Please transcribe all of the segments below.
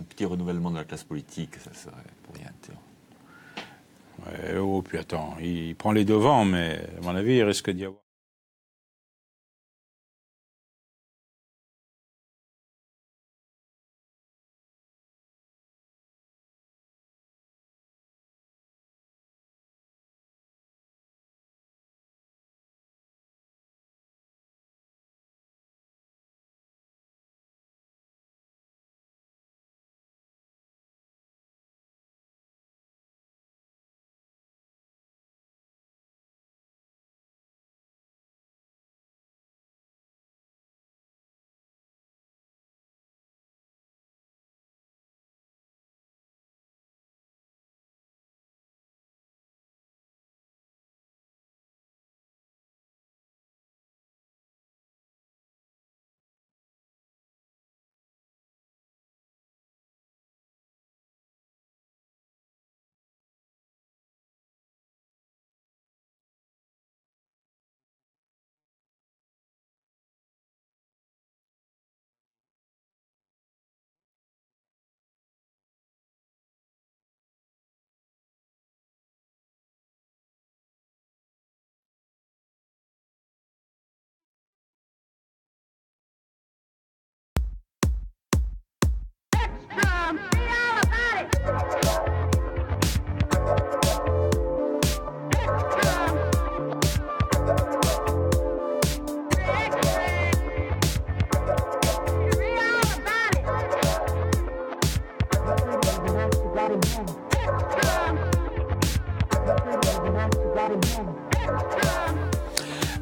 petit renouvellement de la classe politique, ça serait pour rien. Ouais, oh, puis attends, il prend les devants, mais à mon avis, il risque d'y avoir.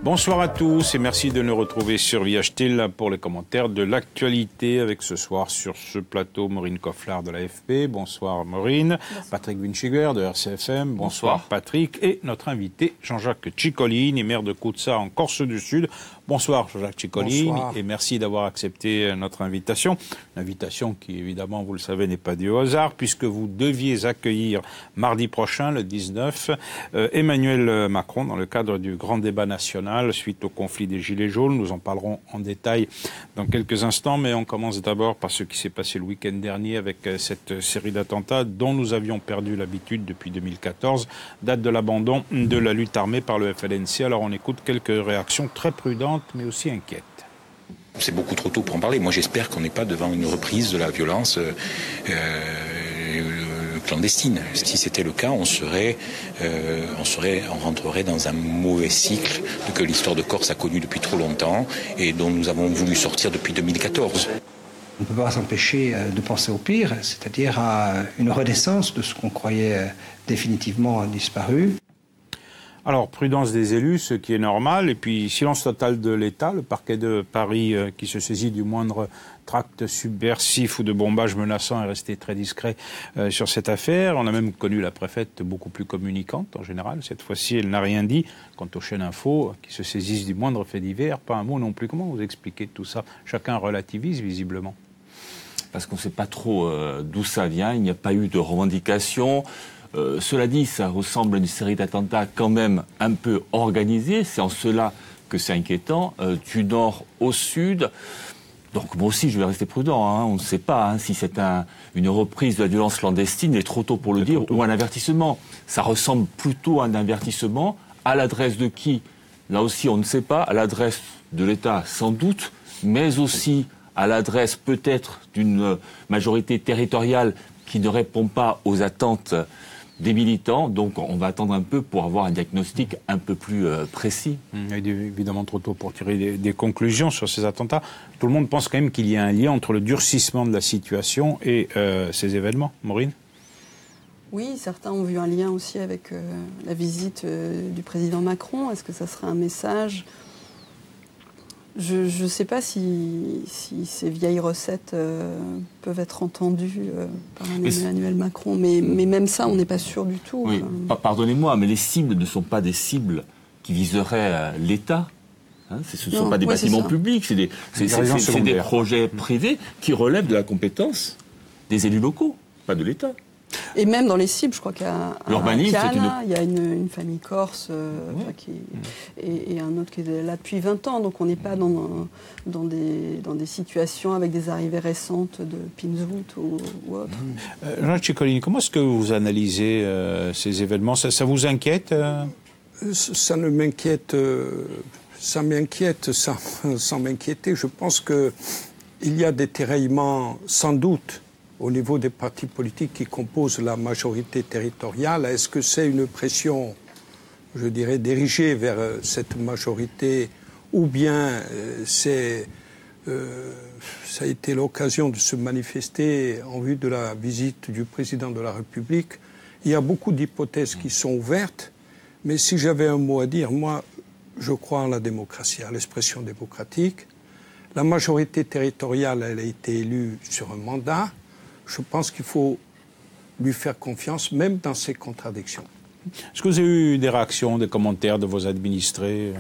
Bonsoir à tous et merci de nous retrouver sur VHT pour les commentaires de l'actualité avec ce soir sur ce plateau Maureen Koffler de l'AFP. Bonsoir Maureen. Bonsoir. Patrick Winchiger de RCFM. Bonsoir Patrick. Et notre invité Jean-Jacques Ciccolini, maire de Couzza en Corse du Sud. Bonsoir Jean-Jacques Ciccolini. Bonsoir. Et merci d'avoir accepté notre invitation. Une invitation qui évidemment, vous le savez, n'est pas due au hasard puisque vous deviez accueillir mardi prochain, le 19, Emmanuel Macron dans le cadre du grand débat national suite au conflit des Gilets jaunes. Nous en parlerons en détail dans quelques instants, mais on commence d'abord par ce qui s'est passé le week-end dernier avec cette série d'attentats dont nous avions perdu l'habitude depuis 2014, date de l'abandon de la lutte armée par le FLNC. Alors on écoute quelques réactions très prudentes mais aussi inquiètes. C'est beaucoup trop tôt pour en parler. Moi j'espère qu'on n'est pas devant une reprise de la violence clandestine. Si c'était le cas, on rentrerait dans un mauvais cycle que l'histoire de Corse a connu depuis trop longtemps et dont nous avons voulu sortir depuis 2014. On ne peut pas s'empêcher de penser au pire, c'est-à-dire à une renaissance de ce qu'on croyait définitivement disparu. Alors, prudence des élus, ce qui est normal, et puis silence total de l'État, le parquet de Paris qui se saisit du moindre tract subversif ou de bombage menaçant est resté très discret sur cette affaire. On a même connu la préfète beaucoup plus communicante en général. Cette fois-ci, elle n'a rien dit. Quant aux chaînes info qui se saisissent du moindre fait divers, pas un mot non plus. Comment vous expliquez tout ça? Chacun relativise visiblement. Parce qu'on ne sait pas trop d'où ça vient. Il n'y a pas eu de revendication. Cela dit, ça ressemble à une série d'attentats quand même un peu organisés. C'est en cela que c'est inquiétant, du nord au sud. Donc moi aussi, je vais rester prudent. On ne sait pas si c'est une reprise de la violence clandestine. Il est trop tôt pour le dire, ou un avertissement. Ça ressemble plutôt à un avertissement. À l'adresse de qui? Là aussi, on ne sait pas. À l'adresse de l'État, sans doute, mais aussi à l'adresse peut-être d'une majorité territoriale qui ne répond pas aux attentes des militants, donc on va attendre un peu pour avoir un diagnostic un peu plus précis. Il est évidemment trop tôt pour tirer des conclusions sur ces attentats. Tout le monde pense quand même qu'il y a un lien entre le durcissement de la situation et ces événements. Maureen ? Oui, certains ont vu un lien aussi avec la visite du président Macron. Est-ce que ça serait un message ? Je ne sais pas si ces vieilles recettes peuvent être entendues par un Emmanuel Macron, mais même ça, on n'est pas sûr du tout. Oui. Pardonnez-moi, mais les cibles ne sont pas des cibles qui viseraient l'État. Ce ne sont pas des bâtiments publics, c'est des projets privés qui relèvent de la compétence des élus locaux, pas de l'État. Et même dans les cibles, je crois qu'il y a l'urbanisme, il y a une famille corse et un autre qui est là depuis 20 ans. Donc on n'est pas dans des situations avec des arrivées récentes de Pinzut ou autre. Jean Ciccolini, comment est-ce que vous analysez ces événements ? Ça vous inquiète Ça ne m'inquiète, ça m'inquiète sans m'inquiéter. Je pense qu'il y a des tiraillements sans doute au niveau des partis politiques qui composent la majorité territoriale. Est-ce que c'est une pression, je dirais, dirigée vers cette majorité, ou bien ça a été l'occasion de se manifester en vue de la visite du président de la République? Il y a beaucoup d'hypothèses qui sont ouvertes, mais si j'avais un mot à dire, moi, je crois en la démocratie, à l'expression démocratique. La majorité territoriale, elle a été élue sur un mandat. Je pense qu'il faut lui faire confiance, même dans ses contradictions. Est-ce que vous avez eu des réactions, des commentaires de vos administrés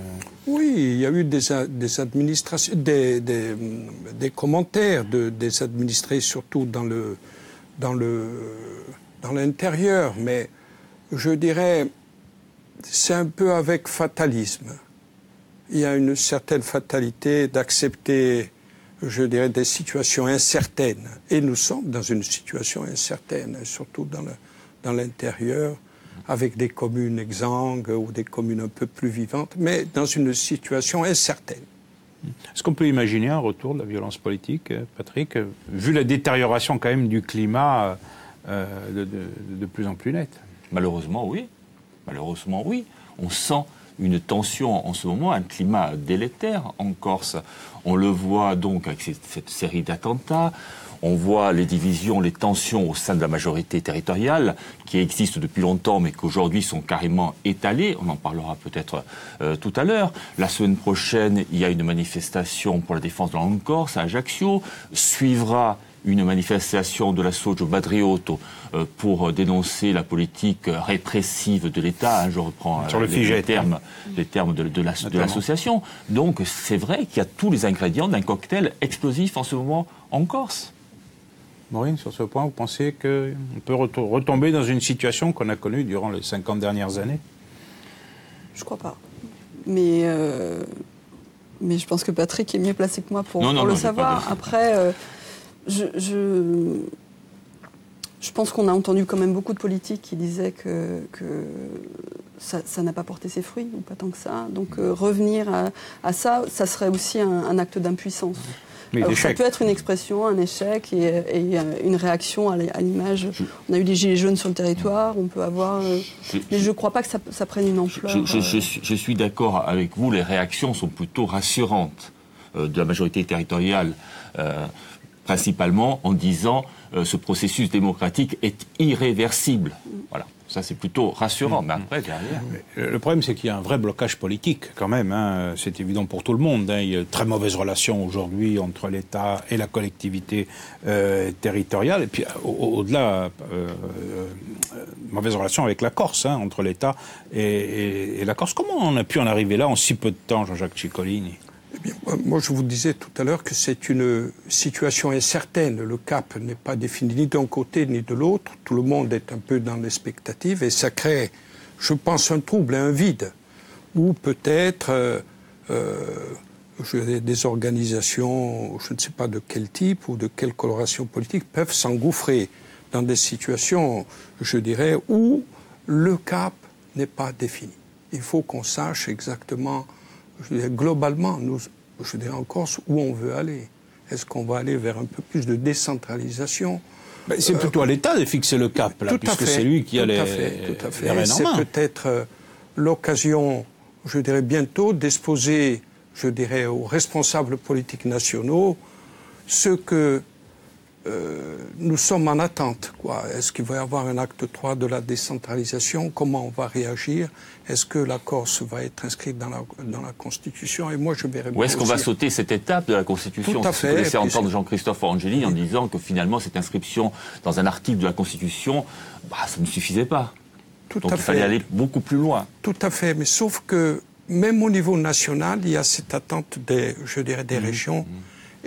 Oui, il y a eu des commentaires des administrés, surtout dans l'intérieur. Mais je dirais, c'est un peu avec fatalisme. Il y a une certaine fatalité d'accepter, je dirais, des situations incertaines. Et nous sommes dans une situation incertaine, surtout dans l'intérieur, avec des communes exsangues ou des communes un peu plus vivantes, mais dans une situation incertaine. Est-ce qu'on peut imaginer un retour de la violence politique, Patrick, vu la détérioration quand même du climat de plus en plus nette? Malheureusement, oui. Malheureusement, oui. On sent une tension en ce moment, un climat délétère en Corse. On le voit donc avec cette série d'attentats. On voit les divisions, les tensions au sein de la majorité territoriale qui existent depuis longtemps mais qu'aujourd'hui sont carrément étalées. On en parlera peut-être tout à l'heure. La semaine prochaine, il y a une manifestation pour la défense de la langue corse à Ajaccio. Suivra une manifestation de la Soggio Badriotto pour dénoncer la politique répressive de l'État. Je reprends les termes de l'association. Donc c'est vrai qu'il y a tous les ingrédients d'un cocktail explosif en ce moment en Corse. Maureen, sur ce point, vous pensez qu'on peut retomber dans une situation qu'on a connue durant les 50 dernières années? Je crois pas. Mais je pense que Patrick est mieux placé que moi pour le savoir. Après, je pense qu'on a entendu quand même beaucoup de politiques qui disaient que ça n'a pas porté ses fruits, ou pas tant que ça. Donc revenir à ça serait aussi un acte d'impuissance. Alors, ça peut être une expression, un échec et une réaction à l'image. On a eu des gilets jaunes sur le territoire, on peut avoir... mais je ne crois pas que ça prenne une ampleur. Je suis d'accord avec vous, les réactions sont plutôt rassurantes de la majorité territoriale, principalement en disant ce processus démocratique est irréversible. Voilà. Ça, c'est plutôt rassurant. Mais après, derrière... Le problème, c'est qu'il y a un vrai blocage politique, quand même. Hein. C'est évident pour tout le monde. Hein. Il y a de très mauvaises relations aujourd'hui entre l'État et la collectivité territoriale. Et puis, au-delà, mauvaises relations avec la Corse, hein, entre l'État et la Corse. Comment on a pu en arriver là en si peu de temps, Jean-Jacques Ciccolini ? Eh bien, moi, je vous disais tout à l'heure que c'est une situation incertaine. Le cap n'est pas défini ni d'un côté ni de l'autre. Tout le monde est un peu dans l'expectative et ça crée, je pense, un trouble, un vide, où peut-être des organisations, je ne sais pas de quel type ou de quelle coloration politique, peuvent s'engouffrer dans des situations, je dirais, où le cap n'est pas défini. Il faut qu'on sache exactement... globalement, je dirais en Corse, où on veut aller. Est-ce qu'on va aller vers un peu plus de décentralisation? C'est plutôt à l'État de fixer le cap, là, puisque c'est lui qui a les rênes en main. C'est peut-être l'occasion, je dirais bientôt, d'exposer, je dirais, aux responsables politiques nationaux ce que nous sommes en attente, quoi. Est-ce qu'il va y avoir un acte 3 de la décentralisation? Comment on va réagir? Est-ce que la Corse va être inscrite dans la Constitution? Et moi, je verrai bien. Ou est-ce qu'on va sauter cette étape de la Constitution? Tout à fait. C'est entendre Jean-Christophe Angeli en disant que finalement, cette inscription dans un article de la Constitution, ça ne suffisait pas. Donc il fallait aller beaucoup plus loin. Tout à fait. Mais sauf que, même au niveau national, il y a cette attente des régions.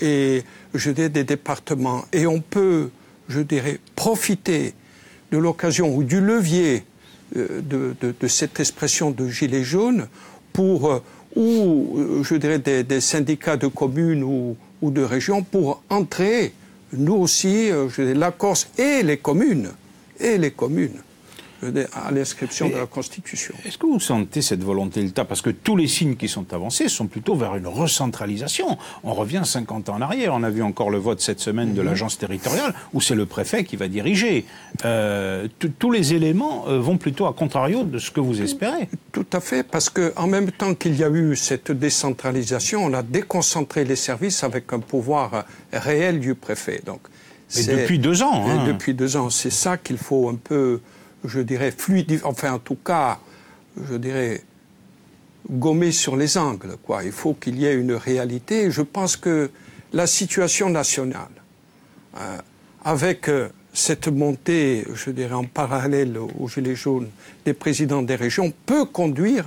Et je dirais des départements. Et on peut, je dirais, profiter de l'occasion ou du levier de cette expression de gilet jaune pour, ou je dirais des syndicats de communes ou de régions pour entrer, nous aussi, la Corse et les communes, à l'inscription de la Constitution. Est-ce que vous sentez cette volonté de l'État? Parce que tous les signes qui sont avancés sont plutôt vers une recentralisation. On revient 50 ans en arrière. On a vu encore le vote cette semaine de l'agence territoriale où c'est le préfet qui va diriger. Tous les éléments vont plutôt à contrario de ce que vous espérez. Tout à fait, parce qu'en même temps qu'il y a eu cette décentralisation, on a déconcentré les services avec un pouvoir réel du préfet. Donc, et depuis 2 ans. Hein. Depuis 2 ans. C'est ça qu'il faut un peu, je dirais, enfin en tout cas, je dirais, gommer sur les angles, quoi. Il faut qu'il y ait une réalité. Et je pense que la situation nationale, avec cette montée, je dirais, en parallèle aux Gilets jaunes des présidents des régions, peut conduire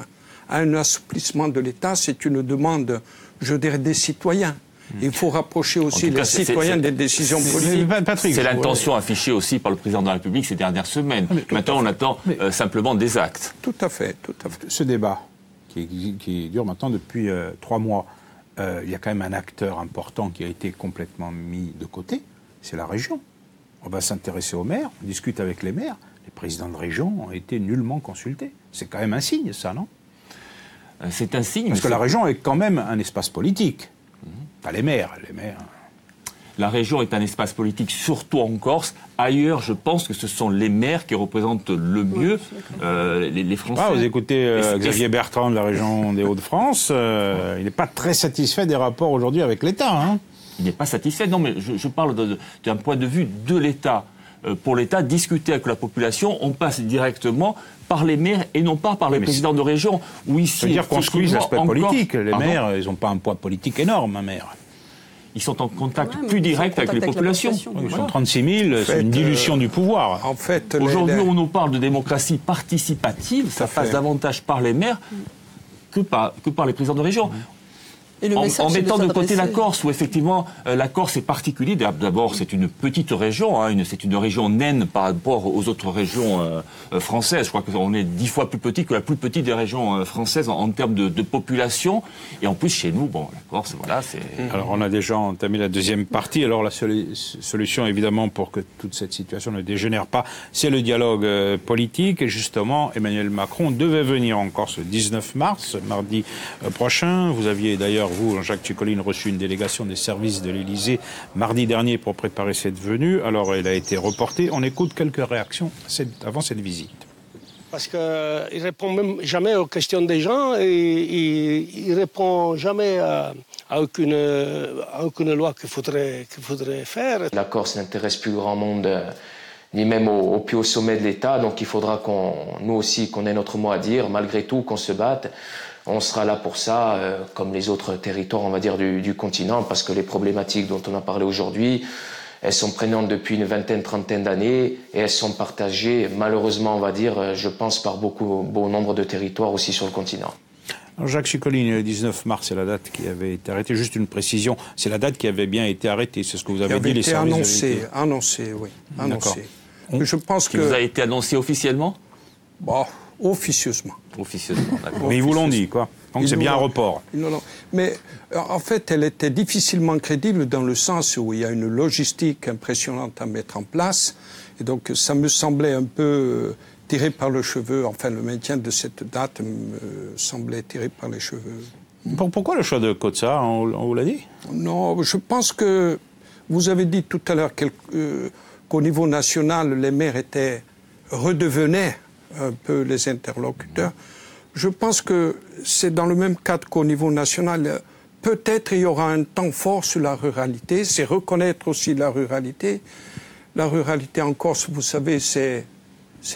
à un assouplissement de l'État. C'est une demande, je dirais, des citoyens. Il faut rapprocher aussi les citoyens des décisions politiques. C'est l'intention affichée aussi par le président de la République ces dernières semaines. Maintenant, on attend simplement des actes. Tout à fait, tout à fait. Ce débat, qui dure maintenant depuis 3 mois, il y a quand même un acteur important qui a été complètement mis de côté, c'est la région. On va s'intéresser aux maires, on discute avec les maires. Les présidents de région ont été nullement consultés. C'est quand même un signe, ça, non? C'est un signe. Parce que la région est quand même un espace politique. Pas les maires. La région est un espace politique, surtout en Corse. Ailleurs, je pense que ce sont les maires qui représentent le mieux les Français. Vous écoutez Xavier Bertrand de la région des Hauts-de-France, il n'est pas très satisfait des rapports aujourd'hui avec l'État. Hein. Il n'est pas satisfait, non, mais je parle d'un point de vue de l'État. Pour l'État, discuter avec la population, on passe directement par les maires et non pas par les présidents de région. Ça veut dire qu'on squeeze l'aspect politique. Les maires, ils n'ont pas un poids politique énorme, un maire. Ils sont en contact plus direct avec les populations. Ils sont 36 000, c'est une dilution du pouvoir. En fait, aujourd'hui, on nous parle de démocratie participative, ça passe davantage par les maires que par les présidents de région. En mettant de côté la Corse, où effectivement la Corse est particulière. D'abord, c'est une petite région, c'est une région naine par rapport aux autres régions françaises. Je crois qu'on est 10 fois plus petit que la plus petite des régions françaises en termes de population. Et en plus, chez nous, la Corse, voilà, c'est... Alors, on a déjà entamé la deuxième partie. Alors, la solution, évidemment, pour que toute cette situation ne dégénère pas, c'est le dialogue politique. Et justement, Emmanuel Macron devait venir en Corse le 19 mars, mardi prochain. Vous aviez d'ailleurs, vous, Jacques Cicolline, reçu une délégation des services de l'Élysée mardi dernier pour préparer cette venue. Alors, elle a été reportée. On écoute quelques réactions avant cette visite. Parce qu'il ne répond même jamais aux questions des gens et il ne répond jamais à aucune loi qu'il faudrait faire. La Corse n'intéresse plus grand monde, ni même au plus haut sommet de l'État. Donc il faudra nous aussi, qu'on ait notre mot à dire, malgré tout, qu'on se batte. On sera là pour ça, comme les autres territoires, on va dire, du continent, parce que les problématiques dont on a parlé aujourd'hui, elles sont prégnantes depuis une vingtaine, trentaine d'années, et elles sont partagées, malheureusement, on va dire, je pense, par bon nombre de territoires aussi sur le continent. Alors Jacques Cicolline, le 19 mars, c'est la date qui avait été arrêtée. Juste une précision, c'est la date qui avait bien été arrêtée, c'est ce que vous avez dit, les services annoncé, oui. Annoncé. Je pense que... vous a été annoncé officiellement ? Officieusement. Officieusement, d'accord. Mais ils vous l'ont dit, quoi. Donc c'est bien un report. Non. Mais en fait, elle était difficilement crédible dans le sens où il y a une logistique impressionnante à mettre en place. Et donc ça me semblait un peu tiré par le cheveu. Enfin, le maintien de cette date me semblait tiré par les cheveux. Pourquoi le choix de Kotsa, on vous l'a dit ? Non, je pense que vous avez dit tout à l'heure qu'au niveau national, les maires redevenaient un peu les interlocuteurs. Je pense que c'est dans le même cadre qu'au niveau national. Peut-être il y aura un temps fort sur la ruralité, c'est reconnaître aussi la ruralité. La ruralité en Corse, vous savez, c'est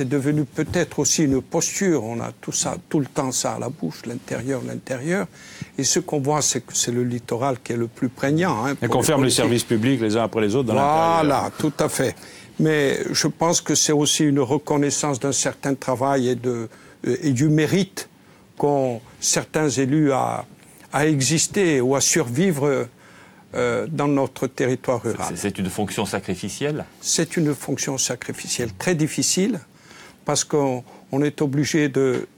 devenu peut-être aussi une posture. On a tout le temps ça à la bouche, l'intérieur. Et ce qu'on voit, c'est que c'est le littoral qui est le plus prégnant. Et qu'on ferme les services publics les uns après les autres dans l'intérieur. Voilà, tout à fait. Mais je pense que c'est aussi une reconnaissance d'un certain travail et du mérite qu'ont certains élus à exister ou à survivre dans notre territoire rural. C'est une fonction sacrificielle ? C'est une fonction sacrificielle très difficile parce qu'on est obligé de...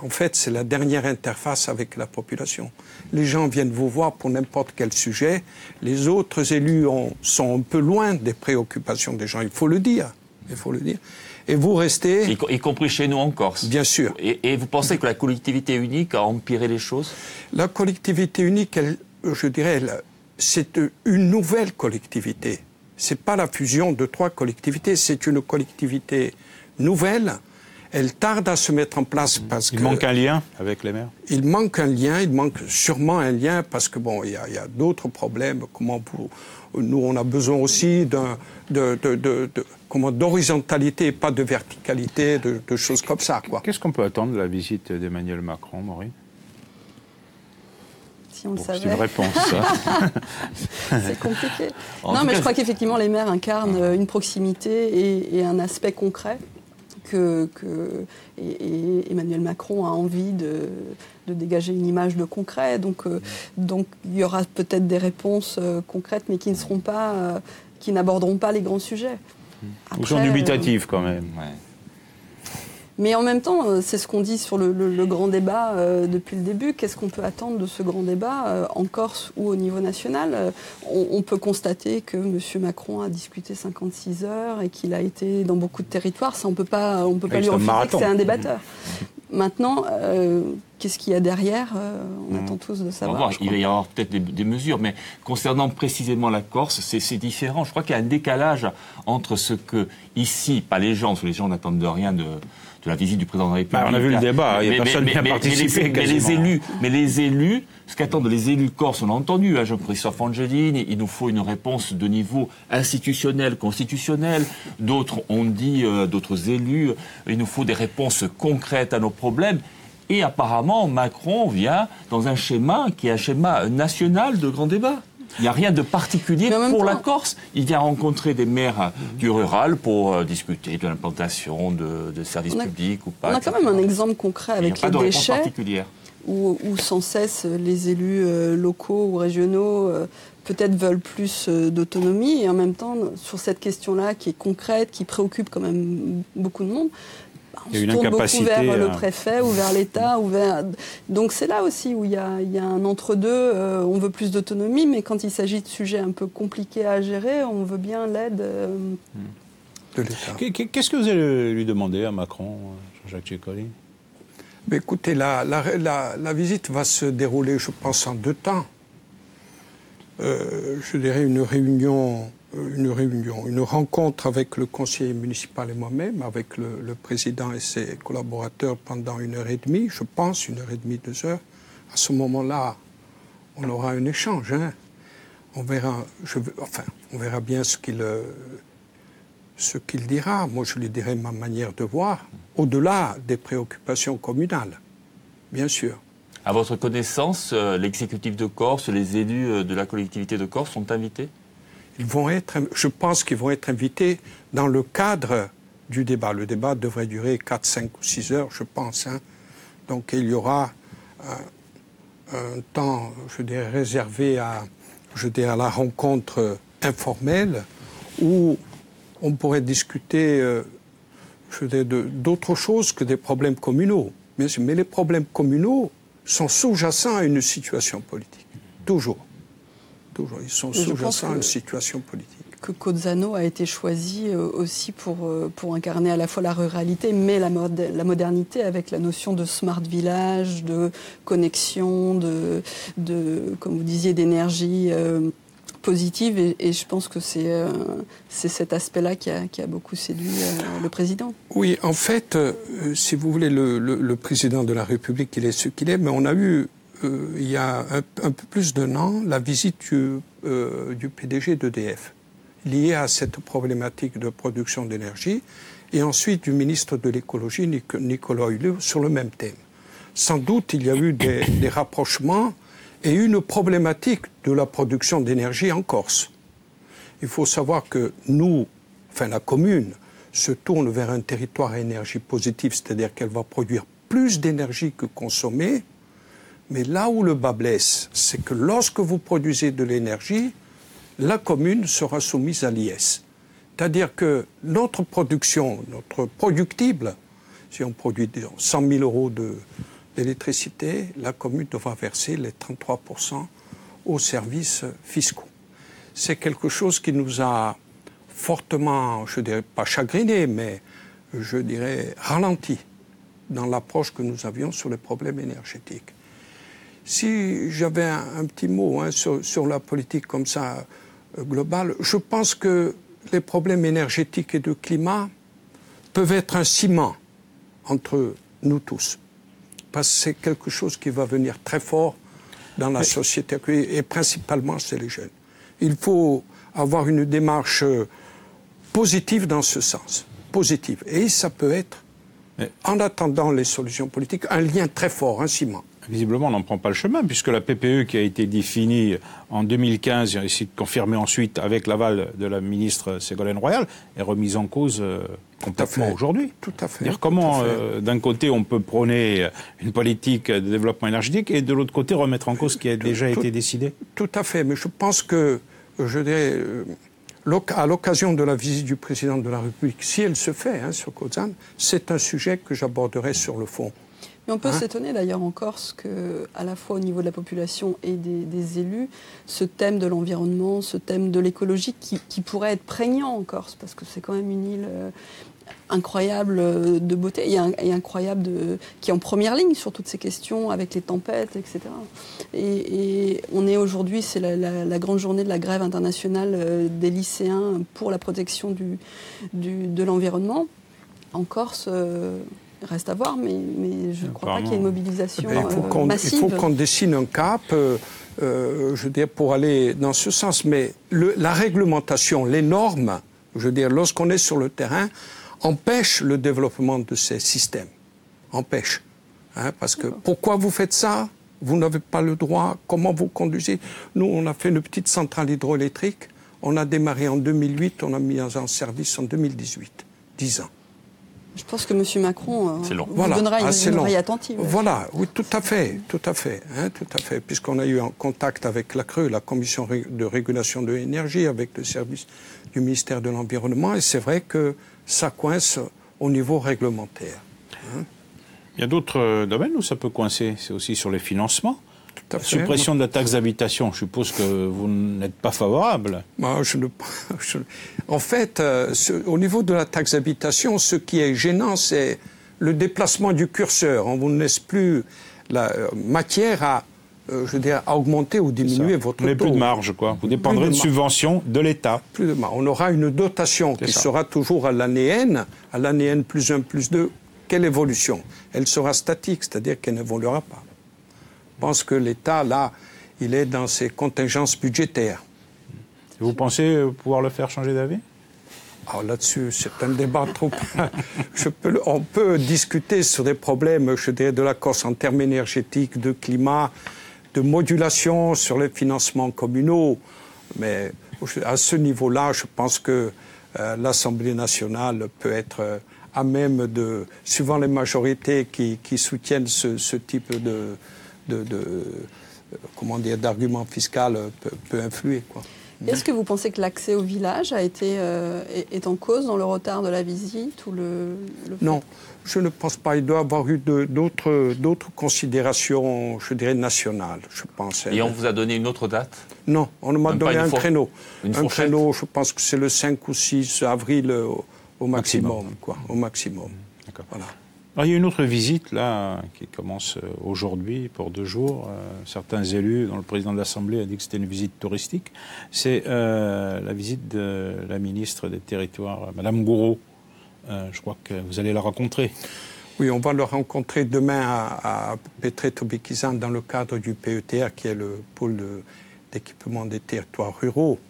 En fait, c'est la dernière interface avec la population. Les gens viennent vous voir pour n'importe quel sujet. Les autres élus sont un peu loin des préoccupations des gens, il faut le dire. Et vous restez... Y compris chez nous en Corse. Bien sûr. Et vous pensez que la collectivité unique a empiré les choses ? La collectivité unique, je dirais, c'est une nouvelle collectivité. C'est pas la fusion de 3 collectivités, c'est une collectivité nouvelle. Elle tarde à se mettre en place parce Il manque un lien avec les maires ? Il manque un lien, il manque sûrement un lien parce que bon, il y a d'autres problèmes. Nous, on a besoin aussi d'horizontalité et pas de verticalité, de choses comme ça, quoi. Qu'est-ce qu'on peut attendre de la visite d'Emmanuel Macron, Maureen ? Si on le savait. C'est une réponse, ça. C'est compliqué. Non, mais je crois qu'effectivement, les maires incarnent une proximité et un aspect concret et Emmanuel Macron a envie de dégager une image de concret. Donc il y aura peut-être des réponses concrètes, mais qui ne seront pas, qui n'aborderont pas les grands sujets. Ils sont dubitatifs quand même. Ouais. Mais en même temps, c'est ce qu'on dit sur le grand débat depuis le début. Qu'est-ce qu'on peut attendre de ce grand débat en Corse ou au niveau national ? On peut constater que M. Macron a discuté 56 heures et qu'il a été dans beaucoup de territoires. Ça, on peut pas lui refuser que c'est un débatteur. Maintenant, qu'est-ce qu'il y a derrière ? On attend tous de savoir. On va voir. Il va y avoir peut-être des mesures, mais concernant précisément la Corse, c'est différent. Je crois qu'il y a un décalage entre ce que, ici, pas les gens, parce que les gens n'attendent de rien de la visite du président de la République. On a vu le débat, il n'y a personne qui a participé quasiment. Mais les élus, ce qu'attendent les élus corses, on a entendu, Jean-Christophe Angelini, il nous faut une réponse de niveau institutionnel, constitutionnel. D'autres ont dit, d'autres élus, il nous faut des réponses concrètes à nos problèmes. Et apparemment, Macron vient dans un schéma qui est un schéma national de grand débat. Il n'y a rien de particulier pour la Corse. Il vient rencontrer des maires du rural pour discuter de l'implantation de services publics ou pas. On a quand même un exemple concret avec les déchets, où sans cesse les élus locaux ou régionaux peut-être veulent plus d'autonomie. Et en même temps, sur cette question-là qui est concrète, qui préoccupe quand même beaucoup de monde, on se tourne beaucoup vers le préfet ou vers l'État. Donc c'est là aussi où il y a un entre-deux. On veut plus d'autonomie, mais quand il s'agit de sujets un peu compliqués à gérer, on veut bien l'aide de l'État. Qu'est-ce que vous allez lui demander à Macron, Jean-Jacques Ceccoli ? Mais écoutez, la visite va se dérouler, je pense, en 2 temps. Je dirais une rencontre avec le conseiller municipal et moi-même, avec le président et ses collaborateurs pendant 1h30, je pense, 1h30, 2 heures. À ce moment-là, on aura un échange. On verra bien ce qu'il dira. Moi, je lui dirai ma manière de voir, au-delà des préoccupations communales, bien sûr. À votre connaissance, l'exécutif de Corse, les élus de la collectivité de Corse sont invités ? Je pense qu'ils vont être invités dans le cadre du débat. Le débat devrait durer 4, 5 ou 6 heures, je pense. Donc il y aura un temps, je dirais, réservé à la rencontre informelle où on pourrait discuter d'autres choses que des problèmes communaux. Mais les problèmes communaux sont sous-jacents à une situation politique. Toujours. Ils sont sous-jacents à une situation politique. Que Cozzano a été choisi aussi pour incarner à la fois la ruralité, mais la modernité avec la notion de smart village, de connexion, de comme vous disiez, d'énergie positive. Et je pense que c'est cet aspect-là qui a beaucoup séduit le président. Oui, en fait, si vous voulez, le président de la République, il est ce qu'il est, mais on a eu il y a un peu plus d'1 an, la visite du PDG d'EDF, liée à cette problématique de production d'énergie, et ensuite du ministre de l'écologie, Nicolas Hulot, sur le même thème. Sans doute, il y a eu des rapprochements et une problématique de la production d'énergie en Corse. Il faut savoir que la commune, se tourne vers un territoire à énergie positive, c'est-à-dire qu'elle va produire plus d'énergie que consommée, Mais là où le bas blesse, c'est que lorsque vous produisez de l'énergie, la commune sera soumise à l'IS. C'est-à-dire que notre production, notre productible, si on produit 100 000 euros d'électricité, la commune devra verser les 33% aux services fiscaux. C'est quelque chose qui nous a fortement, je dirais pas chagriné, mais je dirais ralenti dans l'approche que nous avions sur les problèmes énergétiques. Si j'avais un petit mot sur la politique comme ça globale, je pense que les problèmes énergétiques et de climat peuvent être un ciment entre nous tous. Parce que c'est quelque chose qui va venir très fort dans la société, et principalement chez les jeunes. Il faut avoir une démarche positive dans ce sens, positive. Et ça peut être, en attendant les solutions politiques, un lien très fort, un ciment. Visiblement, on n'en prend pas le chemin, puisque la PPE qui a été définie en 2015, et ainsi confirmée ensuite avec l'aval de la ministre Ségolène Royal, est remise en cause complètement aujourd'hui. Tout à fait. Dire comment, d'un côté, on peut prôner une politique de développement énergétique et de l'autre côté, remettre en cause ce qui a déjà été décidé. Tout à fait, mais je pense que, je dirais, à l'occasion de la visite du président de la République, si elle se fait sur Kozan, c'est un sujet que j'aborderai sur le fond. Mais on peut s'étonner d'ailleurs en Corse qu'à la fois au niveau de la population et des élus, ce thème de l'environnement, ce thème de l'écologie qui pourrait être prégnant en Corse, parce que c'est quand même une île incroyable de beauté et incroyable qui est en première ligne sur toutes ces questions avec les tempêtes, etc. Et on est aujourd'hui, c'est la grande journée de la grève internationale des lycéens pour la protection de l'environnement. En Corse... reste à voir, mais je ne crois pas qu'il y ait une mobilisation massive. Il faut qu'on dessine un cap, je veux dire, pour aller dans ce sens. Mais la réglementation, les normes, je veux dire, lorsqu'on est sur le terrain, empêchent le développement de ces systèmes. Empêchent. Parce que pourquoi vous faites ça ? Vous n'avez pas le droit. Comment vous conduisez ? Nous, on a fait une petite centrale hydroélectrique. On a démarré en 2008, on a mis en service en 2018. 10 ans. Je pense que M. Macron vous donnera une oreille attentive. Voilà, oui, tout à fait, puisqu'on a eu un contact avec la CRE, la Commission de régulation de l'énergie, avec le service du ministère de l'Environnement, et c'est vrai que ça coince au niveau réglementaire. Il y a d'autres domaines où ça peut coincer, c'est aussi sur les financements. Tout à fait. Suppression de la taxe d'habitation, je suppose que vous n'êtes pas favorable. En fait, au niveau de la taxe d'habitation, ce qui est gênant, c'est le déplacement du curseur. On ne vous laisse plus la matière à augmenter ou diminuer votre taux. Mais plus de marge, quoi. Vous dépendrez de subventions de l'État. Plus de marge. On aura une dotation qui sera toujours à l'année N plus 1, plus 2. Quelle évolution ? Elle sera statique, c'est-à-dire qu'elle n'évoluera pas. Je pense que l'État, là, il est dans ses contingences budgétaires. Vous pensez pouvoir le faire changer d'avis ? Alors là-dessus, c'est un débat trop... on peut discuter sur des problèmes, je dirais, de la Corse en termes énergétiques, de climat, de modulation sur les financements communaux. Mais à ce niveau-là, je pense que l'Assemblée nationale peut être à même de... Suivant les majorités qui soutiennent ce type d'argument fiscal peut influer, quoi. Est-ce que vous pensez que l'accès au village est en cause dans le retard de la visite ou Non, je ne pense pas. Il doit y avoir eu d'autres considérations, je dirais, nationales, je pense. Et on vous a donné une autre date ? Non, on m'a donné un créneau. Un créneau, je pense que c'est le 5 ou 6 avril au maximum. Au maximum. D'accord. Voilà. Alors, il y a une autre visite, là, qui commence aujourd'hui, pour 2 jours. Certains élus, dont le président de l'Assemblée a dit que c'était une visite touristique. C'est la visite de la ministre des Territoires, Madame Gouraud. Je crois que vous allez la rencontrer. Oui, on va la rencontrer demain à Pétré-Tobékizan dans le cadre du PETR, qui est le pôle d'équipement des territoires ruraux,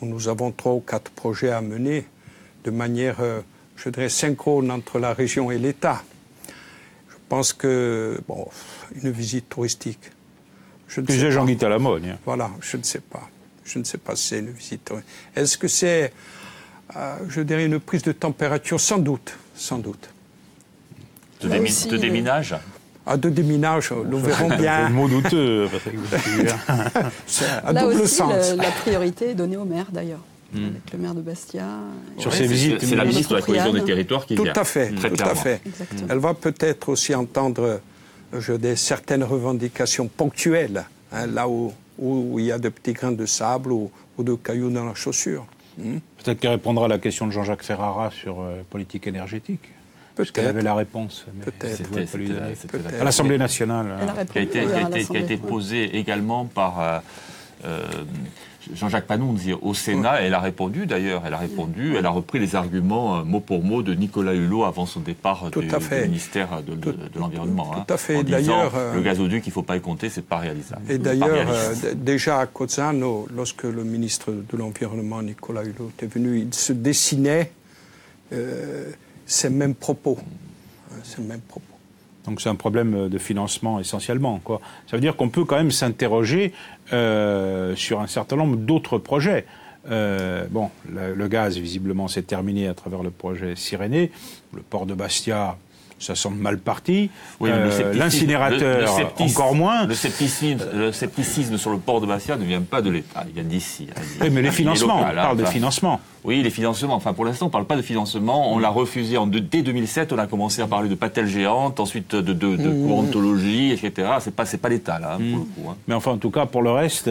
où nous avons 3 ou 4 projets à mener de manière, je dirais, synchrone entre la région et l'État. Je pense que, une visite touristique. Déjà Jean-Guy Talamogne. Voilà, je ne sais pas. Je ne sais pas si c'est une visite touristique. Est-ce que c'est, je dirais, une prise de température ? Sans doute. Sans doute. De déminage ? À deux déminages, nous verrons bien. C'est un mot douteux, Patrick. C'est à Là double aussi, sens. la priorité est donnée au maire, d'ailleurs. Avec le maire de Bastia. Sur ces visites, c'est la ministre de la cohésion des territoires qui vient. Tout à fait, Très tout clairement. à fait. Exactement. Elle va peut-être aussi entendre certaines revendications ponctuelles, hein, là où il y a de petits grains de sable ou de cailloux dans la chaussure. Peut-être qu'elle répondra à la question de Jean-Jacques Ferrara sur politique énergétique. Parce qu'elle avait la réponse. Peut-être. À l'Assemblée nationale. Qui a été posée également par Jean-Jacques Panunzi au Sénat. Elle a répondu d'ailleurs. Elle a repris les arguments mot pour mot de Nicolas Hulot avant son départ du ministère de l'Environnement. Tout à fait. En disant, le gazoduc, il ne faut pas y compter, c'est pas réalisable. Et d'ailleurs, déjà à Cozzano, lorsque le ministre de l'Environnement, Nicolas Hulot, est venu, il se dessinait ces mêmes propos. Donc c'est un problème de financement essentiellement, quoi. Ça veut dire qu'on peut quand même s'interroger sur un certain nombre d'autres projets. Le gaz, visiblement, s'est terminé à travers le projet Cyrénée. Le port de Bastia, ça semble mal parti. Oui, l'incinérateur, encore moins. Le scepticisme sur le port de Bastia ne vient pas de l'État, il vient d'ici. Oui, mais les financements, on parle de financement. Oui, les financements. Enfin, pour l'instant, on ne parle pas de financement. On l'a refusé dès 2007. On a commencé à parler de patelles géantes, ensuite de courantologie, etc. C'est pas l'État, là, pour le coup. Mais enfin, en tout cas, pour le reste,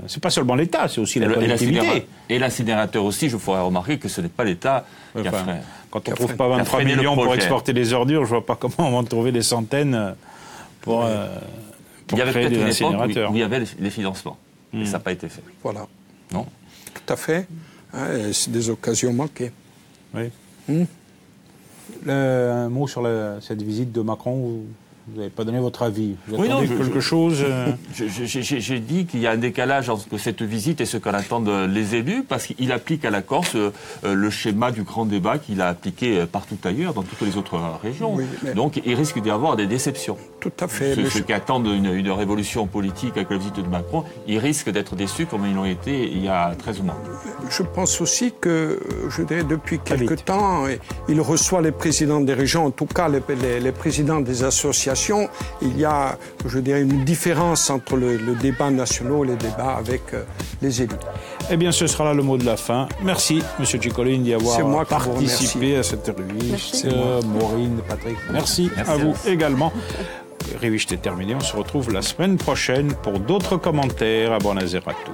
c'est pas seulement l'État, c'est aussi la collectivité. Et l'incinérateur aussi, je ferai remarquer que ce n'est pas l'État qui a fait. Quand on ne trouve pas 23 millions pour exporter les ordures, je ne vois pas comment on va en trouver des centaines pour créer des incinérateurs. Où il y avait les financements. Et ça n'a pas été fait. Voilà. Non ? Tout à fait. C'est des occasions manquées. Oui. Un mot sur cette visite de Macron. Vous n'avez pas donné votre avis. Vous attendez quelque chose J'ai dit qu'il y a un décalage entre cette visite et ce qu'en attendent les élus, parce qu'il applique à la Corse le schéma du grand débat qu'il a appliqué partout ailleurs, dans toutes les autres régions. Oui, donc il risque d'y avoir des déceptions. Tout à fait. Ceux qui attendent une révolution politique avec la visite de Macron, ils risquent d'être déçus comme ils l'ont été il y a 13 mois. Je pense aussi que, je dirais, depuis quelque temps, il reçoit les présidents des régions, en tout cas les présidents des associations. Il y a, je dirais, une différence entre le débat national et les débats avec les élus. Eh bien, ce sera là le mot de la fin. Merci, M. Ciccolini, d'y avoir participé à cette revue. Maureen, Patrick, merci à vous également. Revue est terminée. On se retrouve la semaine prochaine pour d'autres commentaires. À Buonasera à tutti.